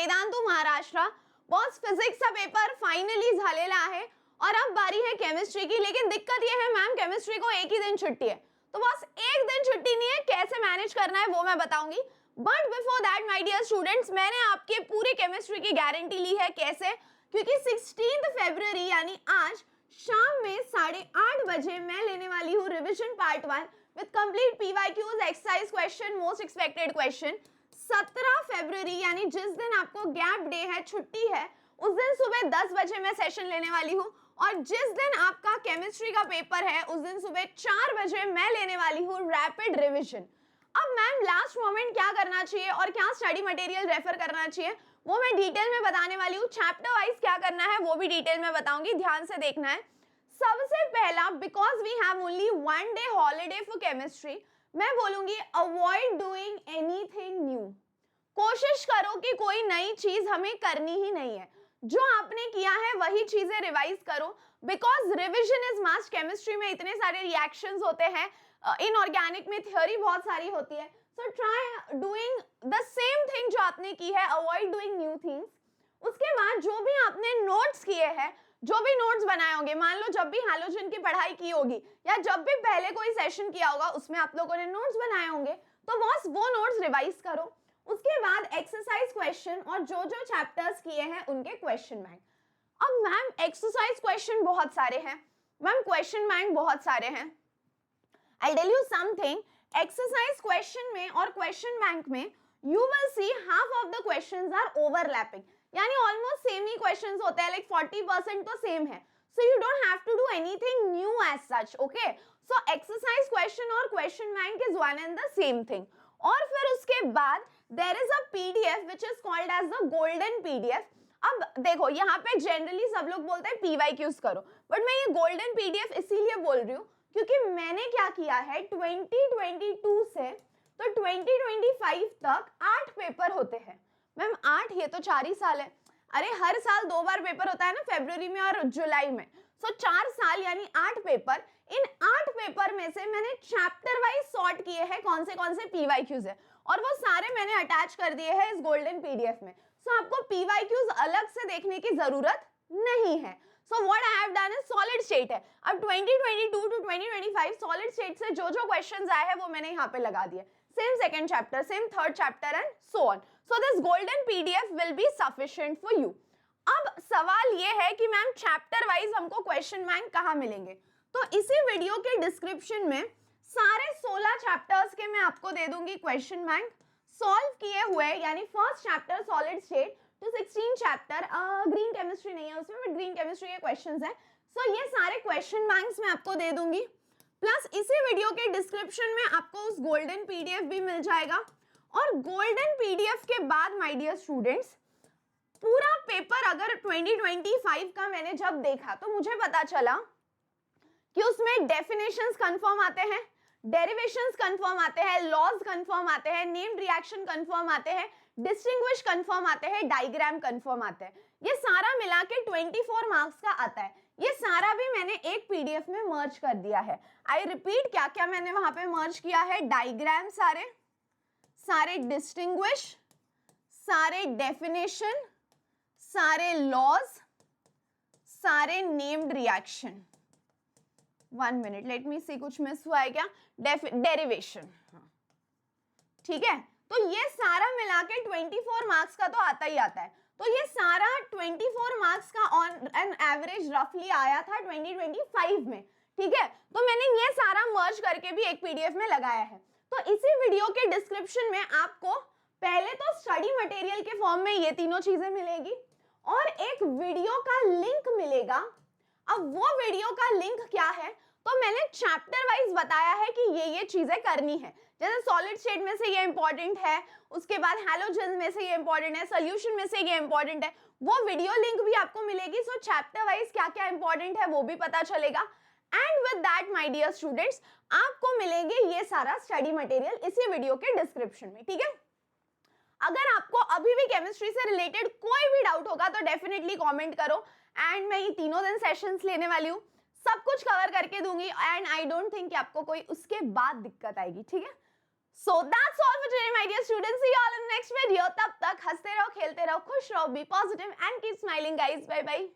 Vedantu Maharashtra. Boss फिजिक्सचा paper finally झालेला आहे और अब बारी है केमिस्ट्री की. लेकिन दिक्कत ये है मैम, केमिस्ट्री को एक ही दिन छुट्टी है, तो बॉस एक दिन छुट्टी नहीं है, कैसे मैनेज करना है वो मैं बताऊंगी. But before that my dear students, मैंने आपके पूरी केमिस्ट्री की गारंटी ली है. कैसे? क्योंकि 16 फरवरी यानी आज शाम में 8:30 बजे मैं लेने वाली हूँ revision part 1 with complete PYQs, exercise question, most expected question. 17 फरवरी यानी जिस दिन आपको गैप डे है, छुट्टी है, उस दिन सुबह 10 बजे मैं सेशन लेने वाली हूँ. और जिस दिन आपका केमिस्ट्री का पेपर है उस दिन सुबह 4 बजे मैं लेने वाली हूँ रैपिड रिविजन. अब मैम लास्ट मोमेंट क्या करना चाहिए और क्या स्टडी मटेरियल रेफर करना चाहिए वो मैं डिटेल में बताने वाली हूँ. चैप्टर वाइज क्या करना है वो भी डिटेल में बताऊंगी, ध्यान से देखना है. सबसे पहला, because we have only 1 day holiday for chemistry, मैं बोलूंगी अवॉइड डूइंग एनीथिंग न्यू. कोशिश करो कि कोई नई चीज हमें करनी ही नहीं है. जो आपने किया है वही चीजें रिवाइज करो, because revision is must. Chemistry में इतने सारे रिएक्शंस होते हैं, इनऑर्गेनिक में थ्योरी बहुत सारी होती है. So try doing the same thing जो आपने की है, अवॉइड डूइंग न्यू थिंग्स. उसके बाद जो भी आपने नोट्स किए हैं, जो भी नोट्स बनाए होंगे, मान लो जब भी हैलोजन की पढ़ाई की होगी या जब भी पहले कोई सेशन किया होगा उसमें आप लोगों ने नोट्स बनाए होंगे, तो बस वो नोट्स रिवाइज करो. उसके बाद एक्सरसाइज क्वेश्चन और जो जो चैप्टर्स किए हैं उनके क्वेश्चन बैंक. अब मैम एक्सरसाइज क्वेश्चन बहुत सारे हैं, मैम क्वेश्चन बैंक बहुत सारे हैं. I'll tell you something, exercise question में और question bank में you will see half of the questions are overlapping, यानी almost same ही questions होते हैं, like 40% तो same है. So you don't have to do anything new as such, okay? So exercise question और question bank is one and the same thing. और फिर उसके बाद there is a PDF which is called as the golden PDF. अब देखो यहाँ पे generally सब लोग बोलते हैं PYQs करो, बट मैं ये गोल्डन PDF इसीलिए बोल रही हूँ क्योंकि मैंने क्या किया है 2022 से तो 2025 तक 8 पेपर होते हैं. मैम 8, ये तो 4 ही साल है. अरे हर साल 2 बार पेपर होता है ना, फरवरी में और जुलाई में. सो 4 साल यानी 8 पेपर. इन 8 पेपर में से मैंने चैप्टर वाइज सॉर्ट किए हैं कौन से पीवाईक्यूज है, और वो सारे मैंने अटैच कर दिए हैं इस गोल्डन पीडीएफ में. सो आपको पीवाईक्यूज अलग से देखने की जरूरत नहीं है. So what I have done is solid state है. अब 2022 to 2025 solid state से जो जो questions आए हैं वो मैंने यहाँ पे लगा दिए. Same second chapter, same third chapter and so on. So this golden PDF will be sufficient for you. अब सवाल ये है कि मैम चैप्टर वाइज हमको क्वेश्चन बैंक कहाँ मिलेंगे, तो इसी वीडियो के डिस्क्रिप्शन में सारे 16 चैप्टर्स के मैं आपको दे दूंगी क्वेश्चन बैंक सॉल्व किए हुए, यानी फर्स्ट चैप्टर सॉलिड स्टेट तो 16 चैप्टर. ग्रीन केमिस्ट्री नहीं है उसमें, बट ग्रीन केमिस्ट्री के क्वेश्चंस हैं. सो ये सारे क्वेश्चन बैंक्स मैं आपको दे दूंगी, प्लस इसी वीडियो के डिस्क्रिप्शन में आपको उस गोल्डन पीडीएफ भी मिल जाएगा. और गोल्डन पीडीएफ के बाद माय डियर स्टूडेंट्स, पूरा पेपर अगर 2025 का मैंने जब देखा तो मुझे पता चला कि उसमें डेफिनेशंस कंफर्म आते हैं, डेरिवेशंस कंफर्म आते हैं, लॉज कंफर्म आते हैं, नेम्ड रिएक्शन कंफर्म आते हैं, डिस्टिंग्विश कंफर्म आते हैं, डायग्राम कंफर्म आते हैं. ये सारा मिला के 24 मार्क्स का आता है. ये सारा भी मैंने एक पीडीएफ में मर्ज कर दिया है. आई रिपीट, क्या क्या मैंने वहां पे मर्ज किया है, डायग्राम सारे डिस्टिंग्विश, सारे डेफिनेशन, सारे लॉज, सारे named reaction. 1 minute, let me see कुछ मिस हुआ है क्या, डेरिवेशन. ठीक है, तो ये सारा मिला के 24 मार्क्स का तो आता ही आता है. तो ये सारा 24 मार्क्स का ऑन एन एवरेज रफली आया था 2025 में. ठीक है, तो मैंने ये सारा मर्ज करके भी एक पीडीएफ में लगाया है. तो इसी वीडियो के डिस्क्रिप्शन में आपको पहले तो स्टडी मटेरियल के फॉर्म में ये तीनों चीजें मिलेगी और एक वीडियो का लिंक मिलेगा. अब वो वीडियो का लिंक क्या है, तो मैंने चैप्टर वाइज बताया है कि ये चीजें करनी है. जैसे सॉलिड स्टेट में से ये इंपॉर्टेंट है, उसके बाद हैलोजन में से ये इंपॉर्टेंट है, सोल्यूशन में से ये इंपॉर्टेंट है. वो वीडियो लिंक भी आपको मिलेगी. सो चैप्टर वाइज क्या क्या इंपॉर्टेंट है वो भी पता चलेगा. And with that my dear students, आपको मिलेंगे ये सारा स्टडी मटेरियल इसी वीडियो के डिस्क्रिप्शन में. ठीक है, अगर आपको अभी भी केमिस्ट्री से रिलेटेड कोई भी डाउट होगा तो डेफिनेटली कमेंट करो. एंड मैं ये तीनों दिन सेशंस लेने वाली हूँ, सब कुछ कवर करके दूंगी. एंड आई डोंट थिंक कि आपको कोई उसके बाद दिक्कत आएगी. ठीक है, so that's all for today my dear students. See you all in next video. तब तक हंसते रहो, खेलते रहो, खुश रहो, be positive and keep smiling guys. Bye bye.